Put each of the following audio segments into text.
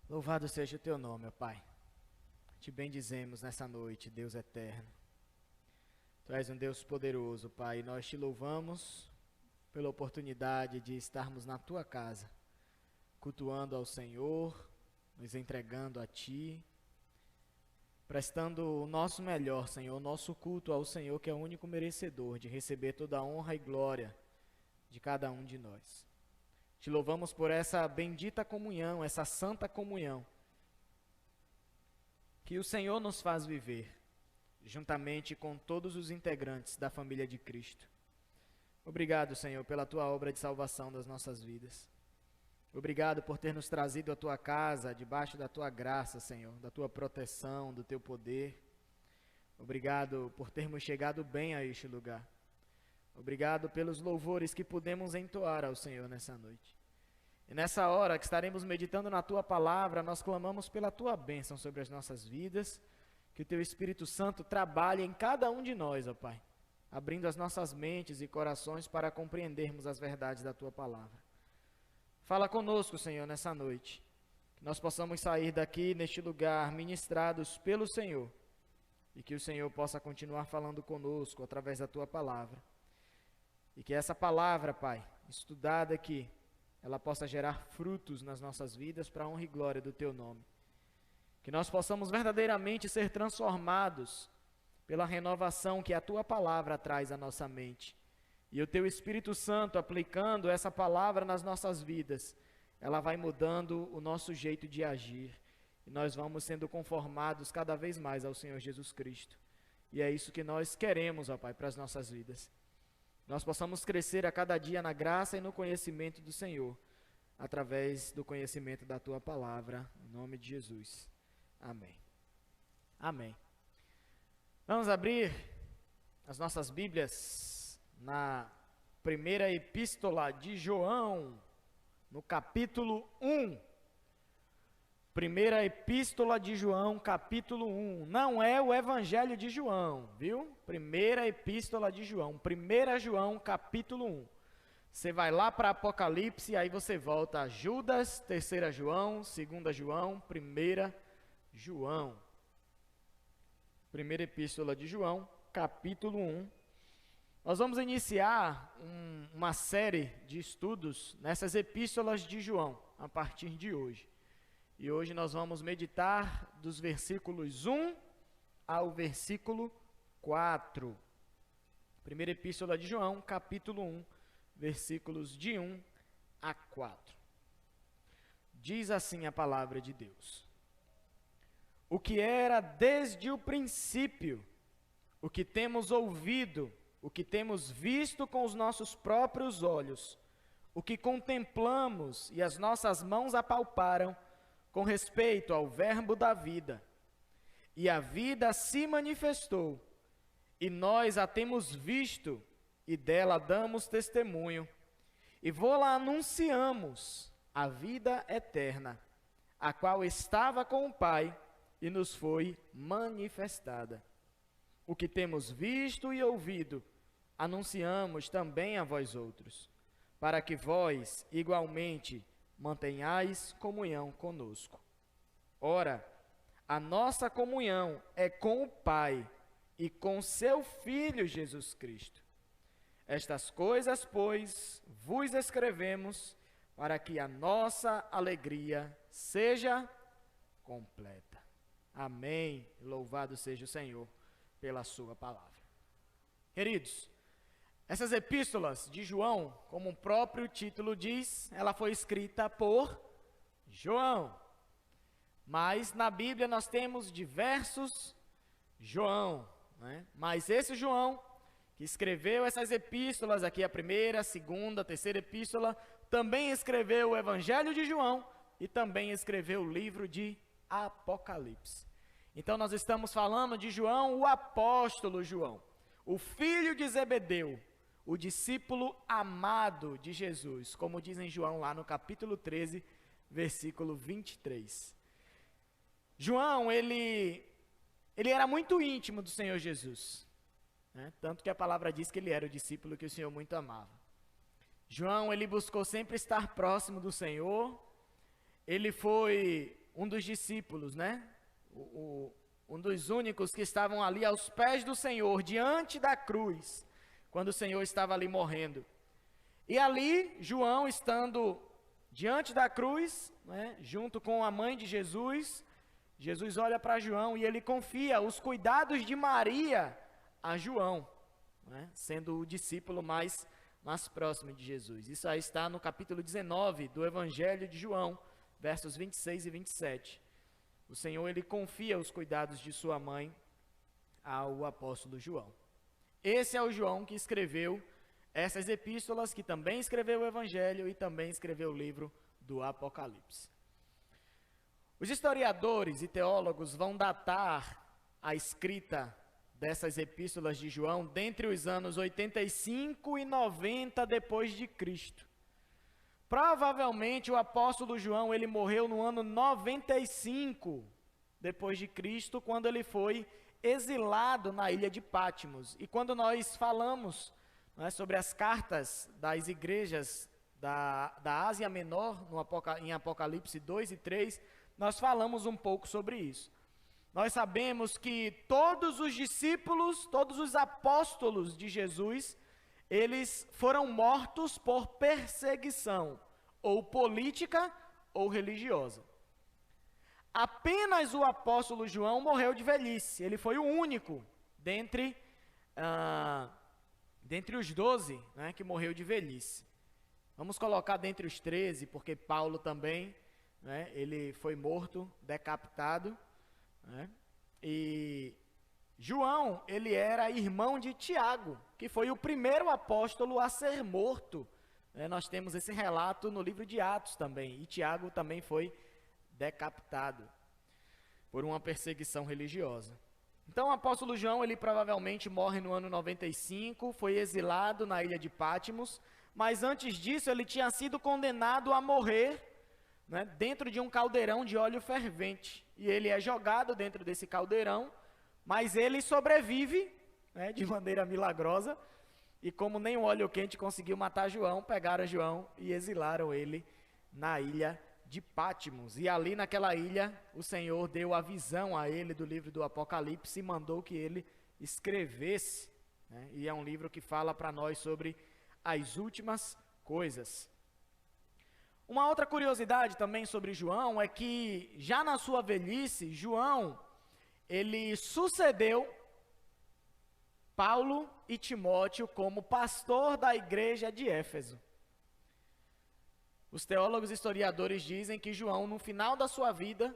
Louvado seja o teu nome, ó Pai. Te bendizemos nessa noite, Deus eterno. Tu és um Deus poderoso, Pai, e nós te louvamos pela oportunidade de estarmos na tua casa, cultuando ao Senhor, nos entregando a ti, prestando o nosso melhor, Senhor, o nosso culto ao Senhor, que é o único merecedor de receber toda a honra e glória de cada um de nós. Te louvamos por essa bendita comunhão, essa santa comunhão, que o Senhor nos faz viver, juntamente com todos os integrantes da família de Cristo. Obrigado, Senhor, pela tua obra de salvação das nossas vidas. Obrigado por ter nos trazido à tua casa, debaixo da tua graça, Senhor, da tua proteção, do teu poder. Obrigado por termos chegado bem a este lugar. Obrigado pelos louvores que pudemos entoar ao Senhor nessa noite. E nessa hora que estaremos meditando na tua palavra, nós clamamos pela tua bênção sobre as nossas vidas, que o teu Espírito Santo trabalhe em cada um de nós, ó Pai, abrindo as nossas mentes e corações para compreendermos as verdades da tua palavra. Fala conosco, Senhor, nessa noite, que nós possamos sair daqui, neste lugar, ministrados pelo Senhor, e que o Senhor possa continuar falando conosco através da tua palavra. E que essa palavra, Pai, estudada aqui, ela possa gerar frutos nas nossas vidas para a honra e glória do teu nome. Que nós possamos verdadeiramente ser transformados pela renovação que a tua palavra traz à nossa mente. E o teu Espírito Santo, aplicando essa palavra nas nossas vidas, ela vai mudando o nosso jeito de agir. E nós vamos sendo conformados cada vez mais ao Senhor Jesus Cristo. E é isso que nós queremos, ó Pai, para as nossas vidas. Nós possamos crescer a cada dia na graça e no conhecimento do Senhor, através do conhecimento da tua palavra, em nome de Jesus. Amém. Amém. Vamos abrir as nossas Bíblias na primeira epístola de João, no capítulo 1. Primeira epístola de João, capítulo 1. Não é o Evangelho de João, viu? Primeira epístola de João. 1 João, capítulo 1. Você vai lá para Apocalipse, aí você volta a Judas, 3 João, 2 João, 1 João. Primeira epístola de João, capítulo 1. Nós vamos iniciar uma série de estudos nessas epístolas de João, a partir de hoje. E hoje nós vamos meditar dos versículos 1 ao versículo 4. Primeira epístola de João, capítulo 1, versículos de 1 a 4. Diz assim a palavra de Deus: O que era desde o princípio, o que temos ouvido, o que temos visto com os nossos próprios olhos, o que contemplamos e as nossas mãos apalparam, com respeito ao verbo da vida. E a vida se manifestou, e nós a temos visto, e dela damos testemunho, e vô-la anunciamos, a vida eterna, a qual estava com o Pai, e nos foi manifestada. O que temos visto e ouvido, anunciamos também a vós outros, para que vós, igualmente, mantenhais comunhão conosco. Ora, a nossa comunhão é com o Pai e com seu Filho Jesus Cristo. Estas coisas, pois, vos escrevemos para que a nossa alegria seja completa. Amém. Louvado seja o Senhor pela sua palavra. Queridos, essas epístolas de João, como o próprio título diz, ela foi escrita por João. Mas na Bíblia nós temos diversos João, né? Mas esse João, que escreveu essas epístolas, aqui a primeira, a segunda, a terceira epístola, também escreveu o Evangelho de João e também escreveu o livro de Apocalipse. Então nós estamos falando de João, o apóstolo João, o filho de Zebedeu, o discípulo amado de Jesus, como diz em João lá no capítulo 13, versículo 23. João, ele era muito íntimo do Senhor Jesus, né? Tanto que a palavra diz que ele era o discípulo que o Senhor muito amava. João, ele buscou sempre estar próximo do Senhor, ele foi um dos discípulos, né? Um dos únicos que estavam ali aos pés do Senhor, diante da cruz, quando o Senhor estava ali morrendo. E ali, João, estando diante da cruz, né, junto com a mãe de Jesus, Jesus olha para João e ele confia os cuidados de Maria a João, né, sendo o discípulo mais próximo de Jesus. Isso aí está no capítulo 19 do Evangelho de João, versos 26 e 27. O Senhor, ele confia os cuidados de sua mãe ao apóstolo João. Esse é o João que escreveu essas epístolas, que também escreveu o Evangelho e também escreveu o livro do Apocalipse. Os historiadores e teólogos vão datar a escrita dessas epístolas de João dentre os anos 85 e 90 depois de Cristo. Provavelmente o apóstolo João, ele morreu no ano 95 depois de Cristo, quando ele foi exilado na ilha de Patmos. E quando nós falamos, né, sobre as cartas das igrejas da Ásia Menor, em Apocalipse 2 e 3, nós falamos um pouco sobre isso. Nós sabemos que todos os discípulos, todos os apóstolos de Jesus, eles foram mortos por perseguição, ou política ou religiosa. Apenas o apóstolo João morreu de velhice. Ele foi o único dentre os 12, né, que morreu de velhice. Vamos colocar dentre os 13, porque Paulo também, né, ele foi morto, decapitado, né, e João, ele era irmão de Tiago, que foi o primeiro apóstolo a ser morto. Nós temos esse relato no livro de Atos também, e Tiago também foi decapitado por uma perseguição religiosa. Então o apóstolo João, ele provavelmente morre no ano 95, foi exilado na ilha de Patmos, mas antes disso ele tinha sido condenado a morrer, né, dentro de um caldeirão de óleo fervente, e ele é jogado dentro desse caldeirão, mas ele sobrevive, né, de maneira milagrosa, e como nem o óleo quente conseguiu matar João, pegaram João e exilaram ele na ilha de Patmos. E ali naquela ilha, o Senhor deu a visão a ele do livro do Apocalipse e mandou que ele escrevesse, né, e é um livro que fala para nós sobre as últimas coisas. Uma outra curiosidade também sobre João é que, já na sua velhice, João, ele sucedeu Paulo e Timóteo como pastor da igreja de Éfeso. Os teólogos e historiadores dizem que João, no final da sua vida,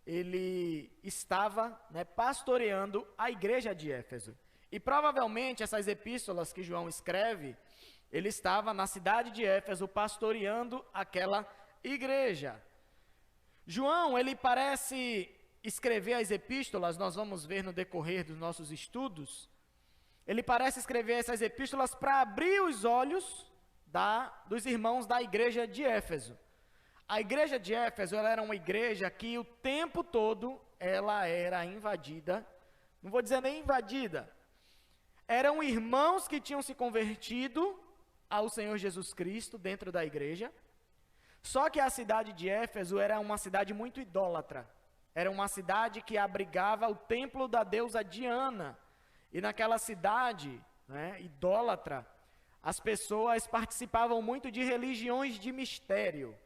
ele estava, né, pastoreando a igreja de Éfeso. E provavelmente essas epístolas que João escreve, ele estava na cidade de Éfeso pastoreando aquela igreja. João, ele parece escrever as epístolas, nós vamos ver no decorrer dos nossos estudos, ele parece escrever essas epístolas para abrir os olhos dos irmãos da igreja de Éfeso. A igreja de Éfeso, ela era uma igreja que o tempo todo ela era invadida, não vou dizer nem invadida, eram irmãos que tinham se convertido ao Senhor Jesus Cristo dentro da igreja, só que a cidade de Éfeso era uma cidade muito idólatra, era uma cidade que abrigava o templo da deusa Diana, e naquela cidade, né, idólatra, as pessoas participavam muito de religiões de mistério,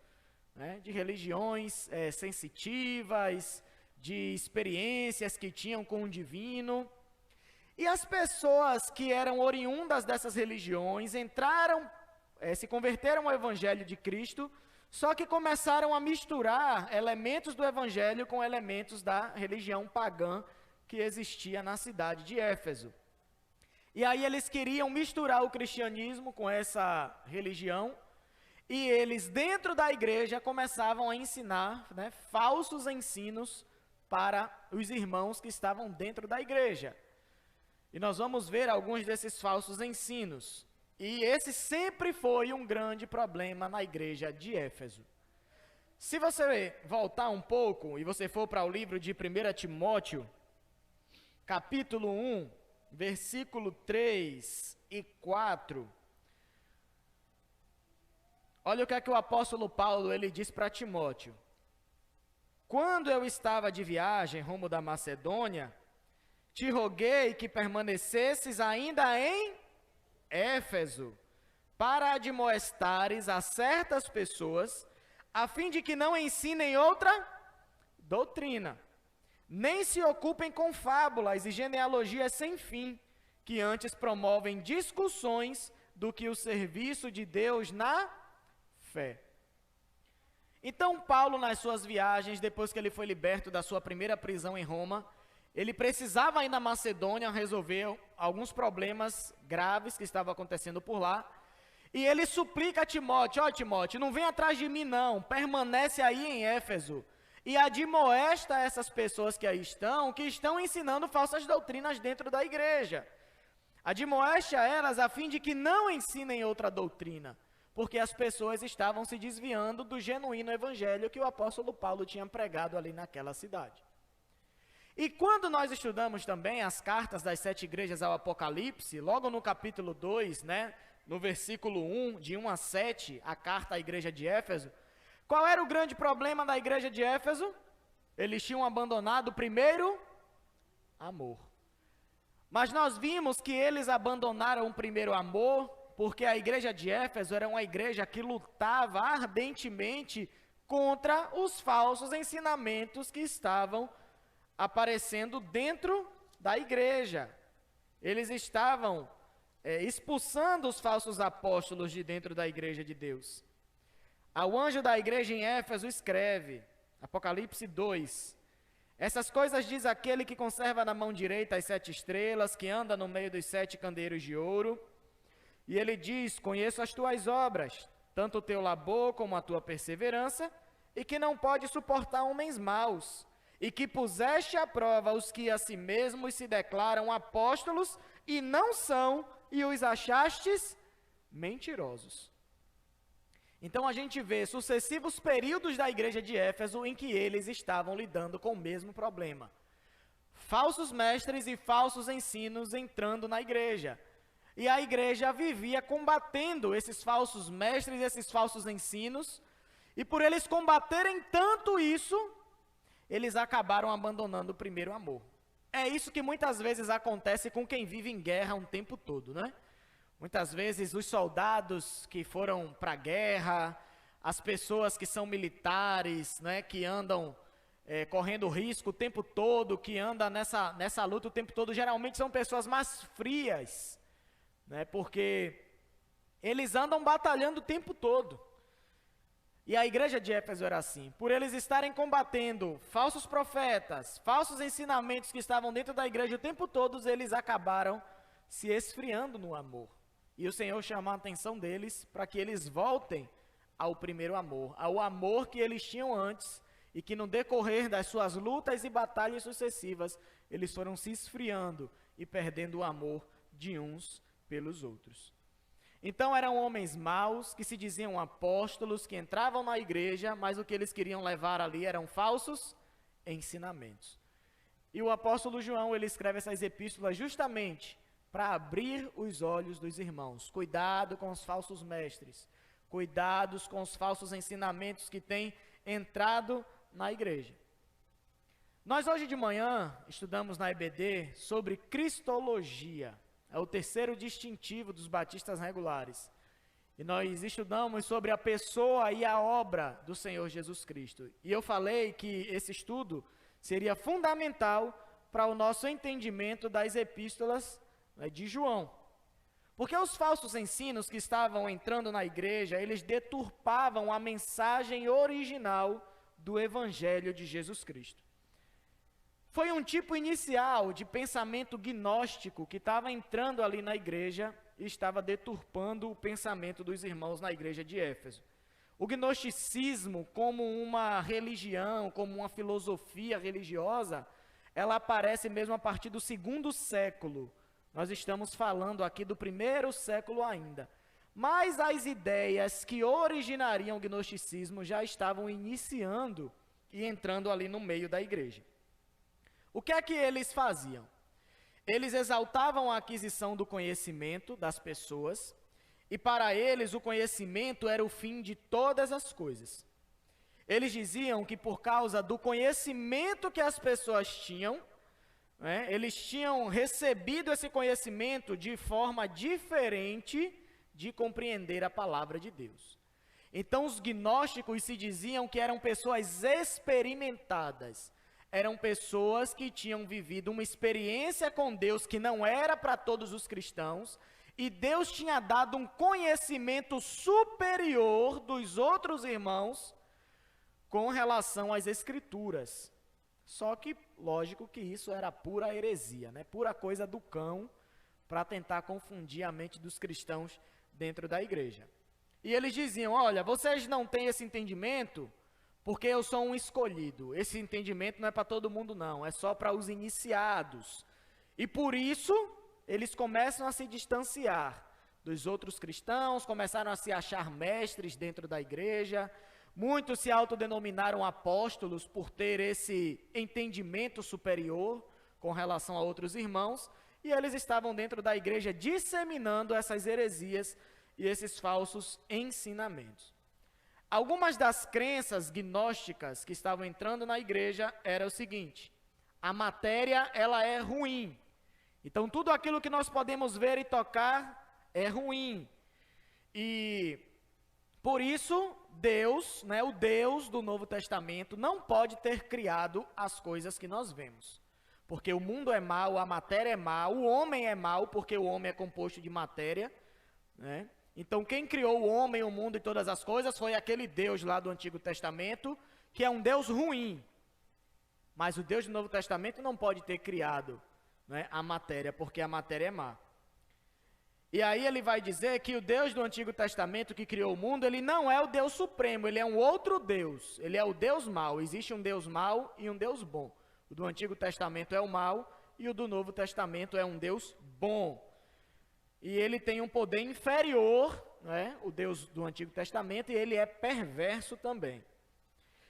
né, de religiões sensitivas, de experiências que tinham com o divino. E as pessoas que eram oriundas dessas religiões se converteram ao Evangelho de Cristo, só que começaram a misturar elementos do Evangelho com elementos da religião pagã que existia na cidade de Éfeso. E aí eles queriam misturar o cristianismo com essa religião, e eles dentro da igreja começavam a ensinar, né, falsos ensinos para os irmãos que estavam dentro da igreja. E nós vamos ver alguns desses falsos ensinos. E esse sempre foi um grande problema na igreja de Éfeso. Se você voltar um pouco e você for para o livro de 1 Timóteo, capítulo 1, versículo 3 e 4, olha o que é que o apóstolo Paulo ele diz para Timóteo. quando eu estava de viagem rumo da Macedônia, te roguei que permanecesses ainda em Éfeso, para admoestares a certas pessoas, a fim de que não ensinem outra doutrina, nem se ocupem com fábulas e genealogias sem fim, que antes promovem discussões do que o serviço de Deus na fé. Então, Paulo, nas suas viagens, depois que ele foi liberto da sua primeira prisão em Roma, ele precisava ir na Macedônia resolver alguns problemas graves que estavam acontecendo por lá. E ele suplica a Timóteo: ó Timóteo, não vem atrás de mim não, permanece aí em Éfeso. E admoesta essas pessoas que aí estão, que estão ensinando falsas doutrinas dentro da igreja. Admoeste a elas a fim de que não ensinem outra doutrina, porque as pessoas estavam se desviando do genuíno evangelho que o apóstolo Paulo tinha pregado ali naquela cidade. E quando nós estudamos também as cartas das 7 igrejas ao Apocalipse, logo no capítulo 2, no versículo 1, de 1 a 7, a carta à igreja de Éfeso, qual era o grande problema da igreja de Éfeso? Eles tinham abandonado o primeiro amor. Mas nós vimos que eles abandonaram o primeiro amor porque a igreja de Éfeso era uma igreja que lutava ardentemente contra os falsos ensinamentos que estavam aparecendo dentro da igreja. Eles estavam expulsando os falsos apóstolos de dentro da igreja de Deus. Ao anjo da igreja em Éfeso escreve, Apocalipse 2, essas coisas diz aquele que conserva na mão direita as 7 estrelas, que anda no meio dos 7 candeeiros de ouro, e ele diz: conheço as tuas obras, tanto o teu labor como a tua perseverança, e que não pode suportar homens maus, e que puseste à prova os que a si mesmos se declaram apóstolos e não são, e os achastes mentirosos. Então a gente vê sucessivos períodos da igreja de Éfeso em que eles estavam lidando com o mesmo problema. Falsos mestres e falsos ensinos entrando na igreja. E a igreja vivia combatendo esses falsos mestres, esses falsos ensinos, e por eles combaterem tanto isso, eles acabaram abandonando o primeiro amor. É isso que muitas vezes acontece com quem vive em guerra o tempo todo, né? Muitas vezes os soldados que foram para a guerra, as pessoas que são militares, né, que andam correndo risco o tempo todo, que andam nessa luta o tempo todo, geralmente são pessoas mais frias, né, porque eles andam batalhando o tempo todo. E a igreja de Éfeso era assim, por eles estarem combatendo falsos profetas, falsos ensinamentos que estavam dentro da igreja o tempo todo, eles acabaram se esfriando no amor. E o Senhor chamou a atenção deles para que eles voltem ao primeiro amor, ao amor que eles tinham antes, e que no decorrer das suas lutas e batalhas sucessivas, eles foram se esfriando e perdendo o amor de uns pelos outros. Então eram homens maus, que se diziam apóstolos, que entravam na igreja, mas o que eles queriam levar ali eram falsos ensinamentos. E o apóstolo João, ele escreve essas epístolas justamente para abrir os olhos dos irmãos. Cuidado com os falsos mestres, cuidados com os falsos ensinamentos que têm entrado na igreja. Nós hoje de manhã estudamos na EBD sobre cristologia, é o terceiro distintivo dos batistas regulares. E nós estudamos sobre a pessoa e a obra do Senhor Jesus Cristo. E eu falei que esse estudo seria fundamental para o nosso entendimento das epístolas de João. Porque os falsos ensinos que estavam entrando na igreja, eles deturpavam a mensagem original do Evangelho de Jesus Cristo. Foi um tipo inicial de pensamento gnóstico que estava entrando ali na igreja e estava deturpando o pensamento dos irmãos na igreja de Éfeso. O gnosticismo, como uma religião, como uma filosofia religiosa, ela aparece mesmo a partir do 2º século. Nós estamos falando aqui do 1º século ainda. Mas as ideias que originariam o gnosticismo já estavam iniciando e entrando ali no meio da igreja. O que é que eles faziam? Eles exaltavam a aquisição do conhecimento das pessoas, e para eles o conhecimento era o fim de todas as coisas. Eles diziam que por causa do conhecimento que as pessoas tinham, eles tinham recebido esse conhecimento de forma diferente de compreender a palavra de Deus. Então os gnósticos se diziam que eram pessoas experimentadas, eram pessoas que tinham vivido uma experiência com Deus que não era para todos os cristãos, e Deus tinha dado um conhecimento superior dos outros irmãos com relação às Escrituras. Só que, lógico que isso era pura heresia, pura coisa do cão, para tentar confundir a mente dos cristãos dentro da igreja. E eles diziam, olha, vocês não têm esse entendimento porque eu sou um escolhido. Esse entendimento não é para todo mundo não, é só para os iniciados. E por isso, eles começam a se distanciar dos outros cristãos, começaram a se achar mestres dentro da igreja. Muitos se autodenominaram apóstolos por ter esse entendimento superior com relação a outros irmãos, e eles estavam dentro da igreja disseminando essas heresias e esses falsos ensinamentos. Algumas das crenças gnósticas que estavam entrando na igreja era o seguinte: a matéria ela é ruim, então tudo aquilo que nós podemos ver e tocar é ruim, e por isso Deus, o Deus do Novo Testamento, não pode ter criado as coisas que nós vemos. Porque o mundo é mau, a matéria é má, o homem é mau, porque o homem é composto de matéria. Então, quem criou o homem, o mundo e todas as coisas foi aquele Deus lá do Antigo Testamento, que é um Deus ruim. Mas o Deus do Novo Testamento não pode ter criado a matéria, porque a matéria é má. E aí ele vai dizer que o Deus do Antigo Testamento que criou o mundo, ele não é o Deus supremo, ele é um outro Deus, ele é o Deus mau. Existe um Deus mau e um Deus bom. O do Antigo Testamento é o mau e o do Novo Testamento é um Deus bom. E ele tem um poder inferior, o Deus do Antigo Testamento, e ele é perverso também.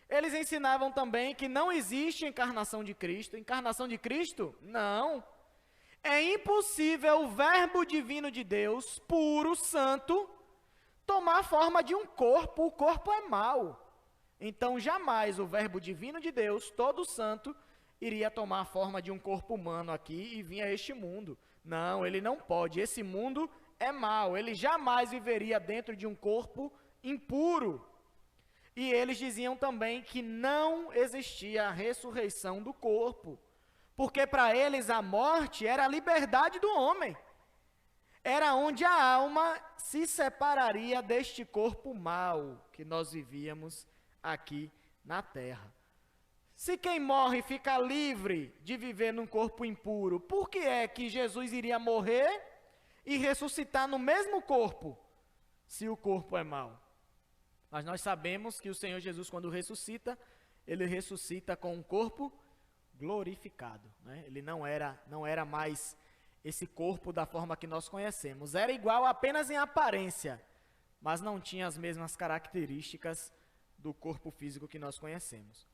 Eles ensinavam também que não existe encarnação de Cristo. Encarnação de Cristo? Não. É impossível o Verbo divino de Deus, puro, santo, tomar a forma de um corpo. O corpo é mau. Então, jamais o Verbo divino de Deus, todo santo, iria tomar a forma de um corpo humano aqui e vir a este mundo. Não, ele não pode. Esse mundo é mau. Ele jamais viveria dentro de um corpo impuro. E eles diziam também que não existia a ressurreição do corpo, porque para eles a morte era a liberdade do homem. Era onde a alma se separaria deste corpo mau que nós vivíamos aqui na terra. Se quem morre fica livre de viver num corpo impuro, por que é que Jesus iria morrer e ressuscitar no mesmo corpo, se o corpo é mau? Mas nós sabemos que o Senhor Jesus, quando ressuscita, ele ressuscita com um corpo glorificado. Ele não era mais esse corpo da forma que nós conhecemos. Era igual apenas em aparência, mas não tinha as mesmas características do corpo físico que nós conhecemos.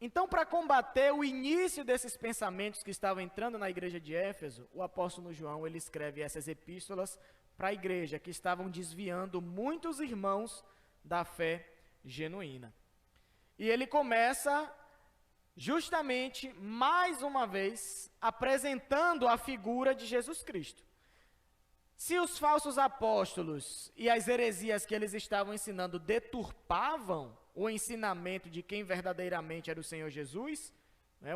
Então, para combater o início desses pensamentos que estavam entrando na igreja de Éfeso, o apóstolo João ele escreve essas epístolas para a igreja, que estavam desviando muitos irmãos da fé genuína. E ele começa justamente, mais uma vez, apresentando a figura de Jesus Cristo. Se os falsos apóstolos e as heresias que eles estavam ensinando deturpavam o ensinamento de quem verdadeiramente era o Senhor Jesus,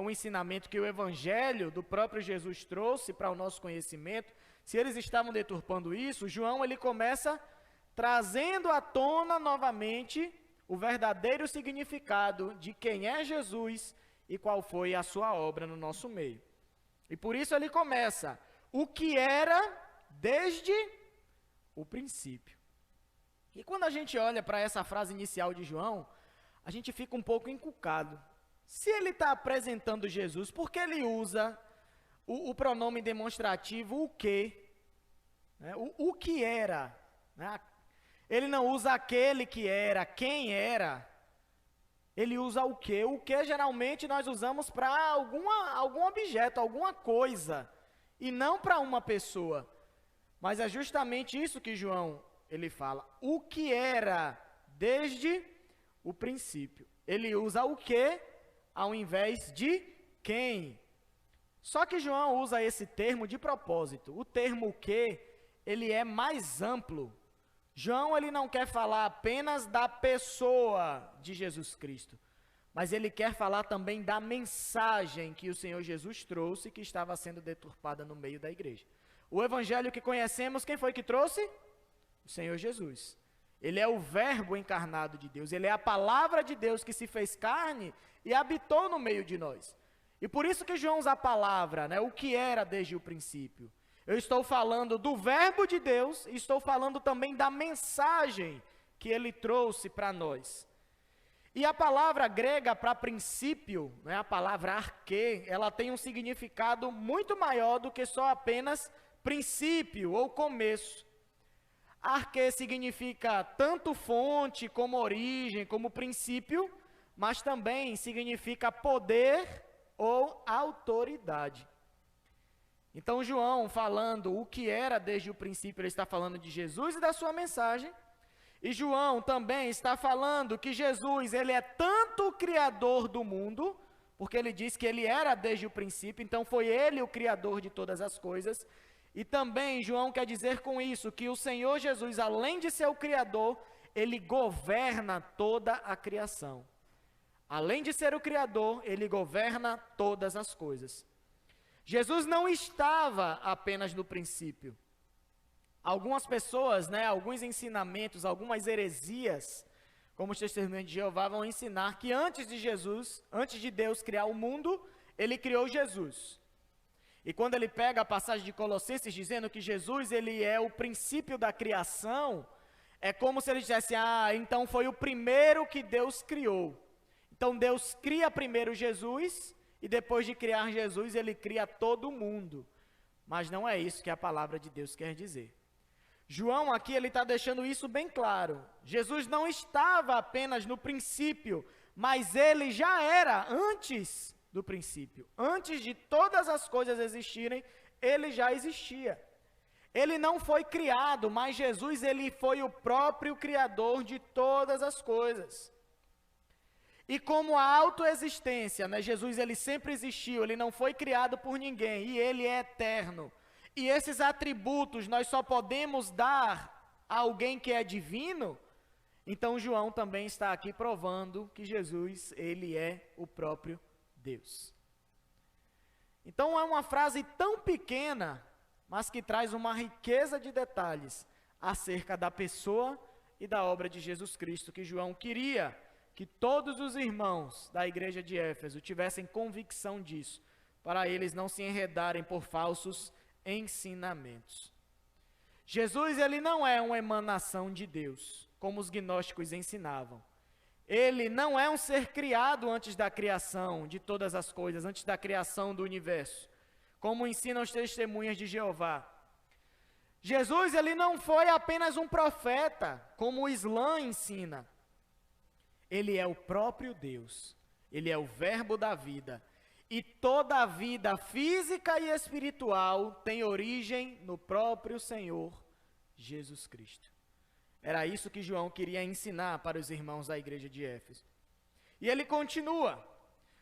o ensinamento que o Evangelho do próprio Jesus trouxe para o nosso conhecimento, se eles estavam deturpando isso, João ele começa trazendo à tona novamente o verdadeiro significado de quem é Jesus e qual foi a sua obra no nosso meio. E por isso ele começa, o que era desde o princípio. E quando a gente olha para essa frase inicial de João, a gente fica um pouco encucado. Se ele está apresentando Jesus, por que ele usa o pronome demonstrativo o que? O que era? Ele não usa aquele que era, quem era. Ele usa o que? O que geralmente nós usamos para algum objeto, alguma coisa, e não para uma pessoa. Mas é justamente isso que João ele fala. O que era desde o princípio. Ele usa o que ao invés de quem. Só que João usa esse termo de propósito. O termo o que, ele é mais amplo. João, ele não quer falar apenas da pessoa de Jesus Cristo, mas ele quer falar também da mensagem que o Senhor Jesus trouxe, que estava sendo deturpada no meio da igreja. O evangelho que conhecemos, quem foi que trouxe? O Senhor Jesus. Ele é o verbo encarnado de Deus, ele é a palavra de Deus que se fez carne e habitou no meio de nós. E por isso que João usa a palavra, né, o que era desde o princípio. Eu estou falando do verbo de Deus e estou falando também da mensagem que ele trouxe para nós. E a palavra grega para princípio, né, a palavra arquê, ela tem um significado muito maior do que só apenas princípio ou começo. Arquê significa tanto fonte, como origem, como princípio, mas também significa poder ou autoridade. Então João, falando o que era desde o princípio, ele está falando de Jesus e da sua mensagem. E João também está falando que Jesus, ele é tanto o criador do mundo, porque ele diz que ele era desde o princípio, então foi ele o criador de todas as coisas. E também João quer dizer com isso que o Senhor Jesus, além de ser o criador, ele governa toda a criação. Além de ser o criador, ele governa todas as coisas. Jesus não estava apenas no princípio. Algumas pessoas, né, alguns ensinamentos, algumas heresias, como os testemunhos de Jeová, vão ensinar que antes de Jesus, antes de Deus criar o mundo, ele criou Jesus. E quando ele pega a passagem de Colossenses dizendo que Jesus, ele é o princípio da criação, é como se ele dissesse, então foi o primeiro que Deus criou. Então Deus cria primeiro Jesus, e depois de criar Jesus, ele cria todo mundo. Mas não é isso que a palavra de Deus quer dizer. João aqui, ele está deixando isso bem claro. Jesus não estava apenas no princípio, mas ele já era antes do princípio. Antes de todas as coisas existirem, ele já existia. Ele não foi criado, mas Jesus, ele foi o próprio criador de todas as coisas. E como a autoexistência, né, Jesus ele sempre existiu, ele não foi criado por ninguém, e ele é eterno. E esses atributos nós só podemos dar a alguém que é divino, então João também está aqui provando que Jesus, ele é o próprio Deus. Então é uma frase tão pequena, mas que traz uma riqueza de detalhes acerca da pessoa e da obra de Jesus Cristo, que João queria que todos os irmãos da igreja de Éfeso tivessem convicção disso, para eles não se enredarem por falsos ensinamentos. Jesus, ele não é uma emanação de Deus, como os gnósticos ensinavam. Ele não é um ser criado antes da criação de todas as coisas, antes da criação do universo, como ensinam as testemunhas de Jeová. Jesus, ele não foi apenas um profeta, como o Islã ensina. Ele é o próprio Deus, ele é o verbo da vida, e toda a vida física e espiritual tem origem no próprio Senhor Jesus Cristo. Era isso que João queria ensinar para os irmãos da igreja de Éfeso. E ele continua,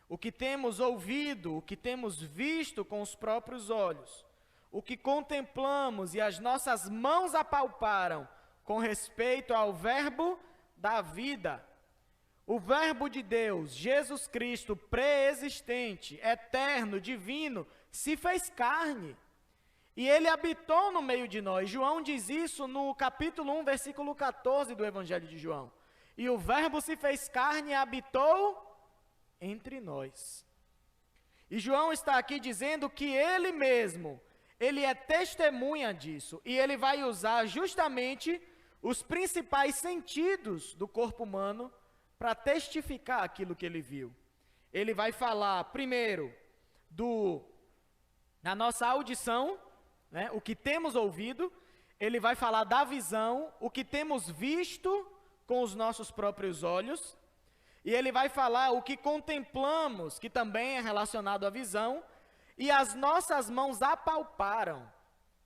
o que temos ouvido, o que temos visto com os próprios olhos, o que contemplamos e as nossas mãos apalparam com respeito ao verbo da vida. O verbo de Deus, Jesus Cristo, pré-existente, eterno, divino, se fez carne. E ele habitou no meio de nós. João diz isso no capítulo 1, versículo 14 do Evangelho de João. E o verbo se fez carne e habitou entre nós. E João está aqui dizendo que ele mesmo, ele é testemunha disso. E ele vai usar justamente os principais sentidos do corpo humano para testificar aquilo que ele viu. Ele vai falar primeiro na nossa audição, né, o que temos ouvido. Ele vai falar da visão, o que temos visto com os nossos próprios olhos. E ele vai falar o que contemplamos, que também é relacionado à visão. E as nossas mãos apalparam.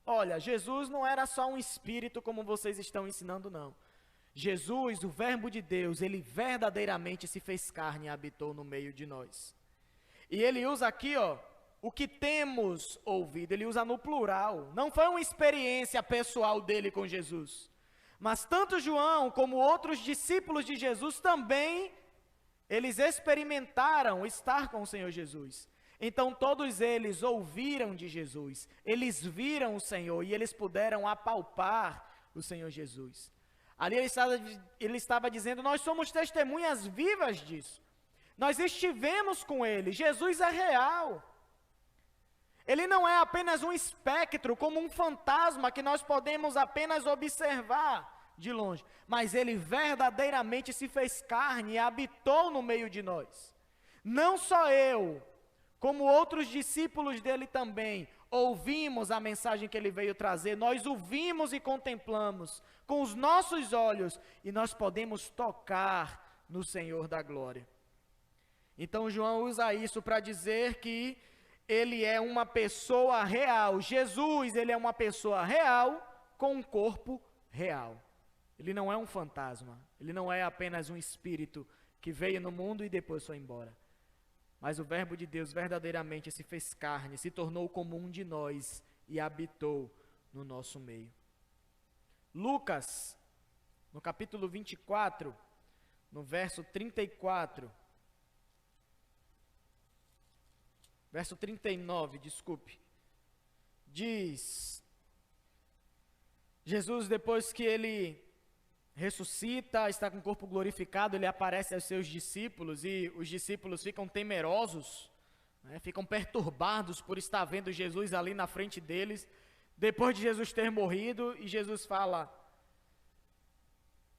Olha, Jesus não era só um espírito como vocês estão ensinando, não. Jesus, o Verbo de Deus, ele verdadeiramente se fez carne e habitou no meio de nós. E ele usa aqui, o que temos ouvido, ele usa no plural. Não foi uma experiência pessoal dele com Jesus. Mas tanto João como outros discípulos de Jesus também, eles experimentaram estar com o Senhor Jesus. Então todos eles ouviram de Jesus, eles viram o Senhor e eles puderam apalpar o Senhor Jesus. Ali ele estava dizendo, nós somos testemunhas vivas disso. Nós estivemos com ele, Jesus é real. Ele não é apenas um espectro, como um fantasma que nós podemos apenas observar de longe, mas ele verdadeiramente se fez carne e habitou no meio de nós. Não só eu, como outros discípulos dele também, ouvimos a mensagem que ele veio trazer, nós o vimos e contemplamos com os nossos olhos, e nós podemos tocar no Senhor da glória. Então João usa isso para dizer que ele é uma pessoa real. Jesus, ele é uma pessoa real com um corpo real. Ele não é um fantasma, ele não é apenas um espírito que veio no mundo e depois foi embora. Mas o Verbo de Deus verdadeiramente se fez carne, se tornou como um de nós e habitou no nosso meio. Lucas, no capítulo 24, no verso 34, verso 39, desculpe, diz, Jesus, depois que ele ressuscita, está com o corpo glorificado, ele aparece aos seus discípulos e os discípulos ficam temerosos, ficam perturbados por estar vendo Jesus ali na frente deles, depois de Jesus ter morrido, e Jesus fala,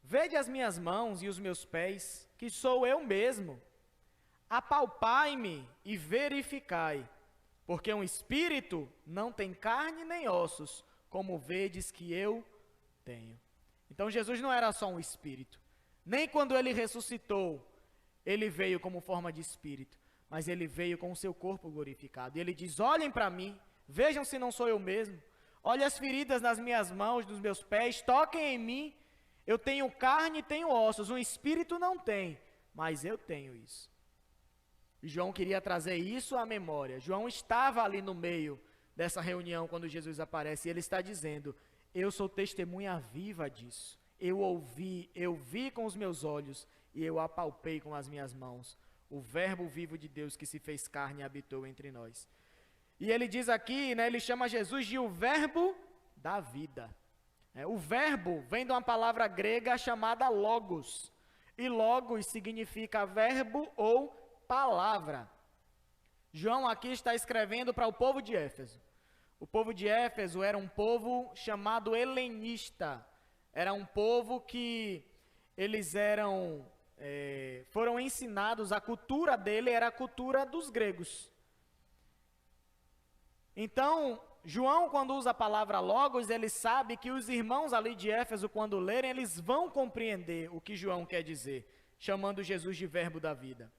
vede as minhas mãos e os meus pés, que sou eu mesmo, apalpai-me e verificai, porque um espírito não tem carne nem ossos, como vedes que eu tenho. Então Jesus não era só um espírito, nem quando ele ressuscitou, ele veio como forma de espírito, mas ele veio com o seu corpo glorificado. E ele diz, olhem para mim, vejam se não sou eu mesmo, olhem as feridas nas minhas mãos, nos meus pés, toquem em mim, eu tenho carne e tenho ossos, um espírito não tem, mas eu tenho isso. E João queria trazer isso à memória. João estava ali no meio dessa reunião quando Jesus aparece, e ele está dizendo, eu sou testemunha viva disso. Eu vi com os meus olhos e eu apalpei com as minhas mãos. O Verbo vivo de Deus que se fez carne e habitou entre nós. E ele diz aqui, ele chama Jesus de o Verbo da vida. O verbo vem de uma palavra grega chamada logos. E logos significa verbo ou palavra. João aqui está escrevendo para o povo de Éfeso. O povo de Éfeso era um povo chamado helenista. Era um povo que eles foram ensinados, a cultura dele era a cultura dos gregos. Então, João, quando usa a palavra logos, ele sabe que os irmãos ali de Éfeso, quando lerem, eles vão compreender o que João quer dizer, chamando Jesus de verbo da vida.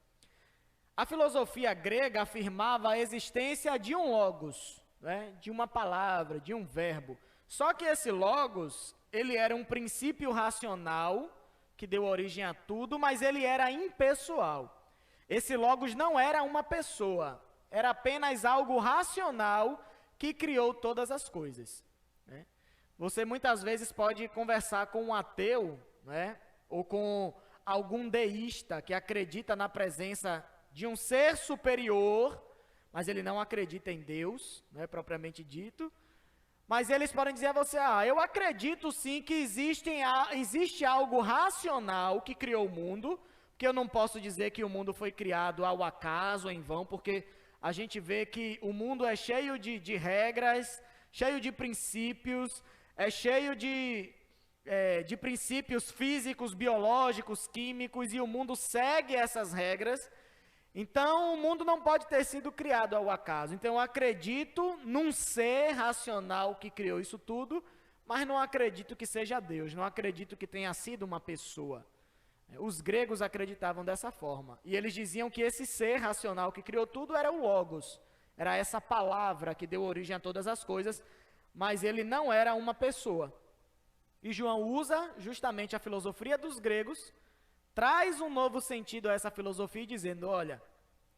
A filosofia grega afirmava a existência de um logos, de uma palavra, de um verbo. Só que esse logos, ele era um princípio racional que deu origem a tudo, mas ele era impessoal. Esse logos não era uma pessoa, era apenas algo racional que criou todas as coisas. Você muitas vezes pode conversar com um ateu, ou com algum deísta que acredita na presença de um ser superior, mas ele não acredita em Deus, propriamente dito, mas eles podem dizer a você, eu acredito sim que existe algo racional que criou o mundo, porque eu não posso dizer que o mundo foi criado ao acaso, em vão, porque a gente vê que o mundo é cheio de regras, cheio de princípios, é cheio de princípios físicos, biológicos, químicos, e o mundo segue essas regras. Então, o mundo não pode ter sido criado ao acaso. Então, eu acredito num ser racional que criou isso tudo, mas não acredito que seja Deus, não acredito que tenha sido uma pessoa. Os gregos acreditavam dessa forma. E eles diziam que esse ser racional que criou tudo era o Logos. Era essa palavra que deu origem a todas as coisas, mas ele não era uma pessoa. E João usa justamente a filosofia dos gregos, traz um novo sentido a essa filosofia, dizendo, olha,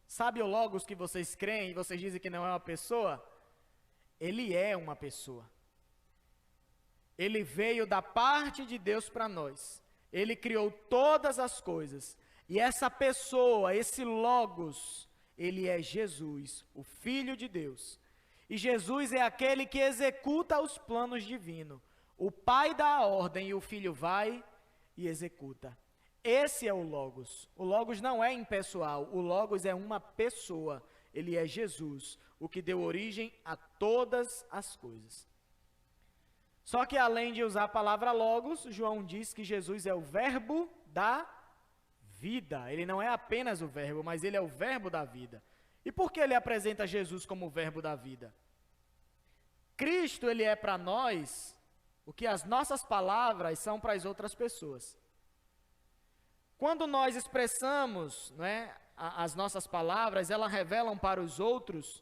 sabe o Logos que vocês creem e vocês dizem que não é uma pessoa? Ele é uma pessoa. Ele veio da parte de Deus para nós. Ele criou todas as coisas. E essa pessoa, esse Logos, ele é Jesus, o Filho de Deus. E Jesus é aquele que executa os planos divinos. O Pai dá a ordem e o Filho vai e executa. Esse é o Logos. O Logos não é impessoal, o Logos é uma pessoa. Ele é Jesus, o que deu origem a todas as coisas. Só que além de usar a palavra Logos, João diz que Jesus é o verbo da vida. Ele não é apenas o verbo, mas ele é o verbo da vida. E por que ele apresenta Jesus como o verbo da vida? Cristo, ele é para nós o que as nossas palavras são para as outras pessoas. Quando nós expressamos, né, as nossas palavras, elas revelam para os outros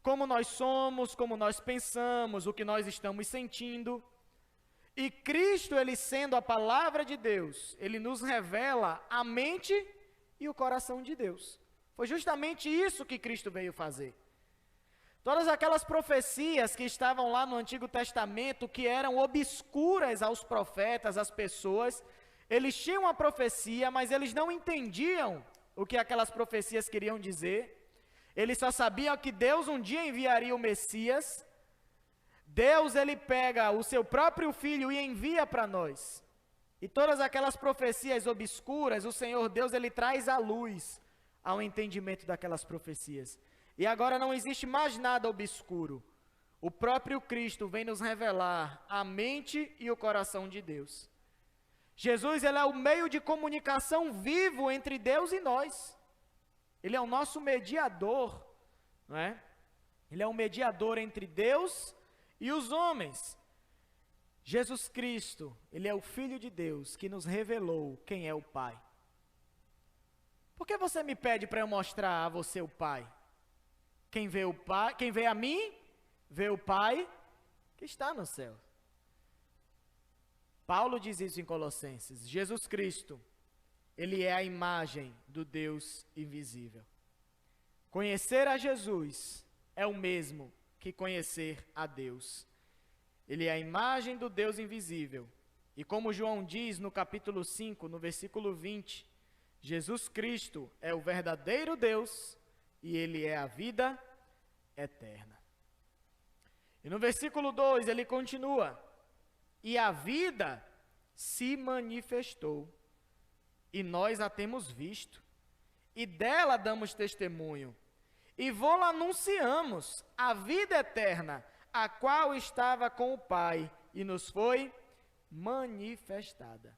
como nós somos, como nós pensamos, o que nós estamos sentindo. E Cristo, ele sendo a palavra de Deus, ele nos revela a mente e o coração de Deus. Foi justamente isso que Cristo veio fazer. Todas aquelas profecias que estavam lá no Antigo Testamento, que eram obscuras aos profetas, às pessoas, eles tinham uma profecia, mas eles não entendiam o que aquelas profecias queriam dizer. Eles só sabiam que Deus um dia enviaria o Messias. Deus, ele pega o seu próprio Filho e envia para nós. E todas aquelas profecias obscuras, o Senhor Deus, ele traz à luz ao entendimento daquelas profecias. E agora não existe mais nada obscuro. O próprio Cristo vem nos revelar a mente e o coração de Deus. Jesus, ele é o meio de comunicação vivo entre Deus e nós. Ele é o nosso mediador, não é? Ele é o mediador entre Deus e os homens. Jesus Cristo, ele é o Filho de Deus que nos revelou quem é o Pai. Por que você me pede para eu mostrar a você o Pai? Quem vê o Pai, quem vê a mim, vê o Pai que está no céu. Paulo diz isso em Colossenses. Jesus Cristo, ele é a imagem do Deus invisível. Conhecer a Jesus é o mesmo que conhecer a Deus. Ele é a imagem do Deus invisível. E como João diz no capítulo 5, no versículo 20, Jesus Cristo é o verdadeiro Deus e ele é a vida eterna. E no versículo 2 ele continua: e a vida se manifestou, e nós a temos visto, e dela damos testemunho, e vô-la anunciamos, a vida eterna, a qual estava com o Pai, e nos foi manifestada.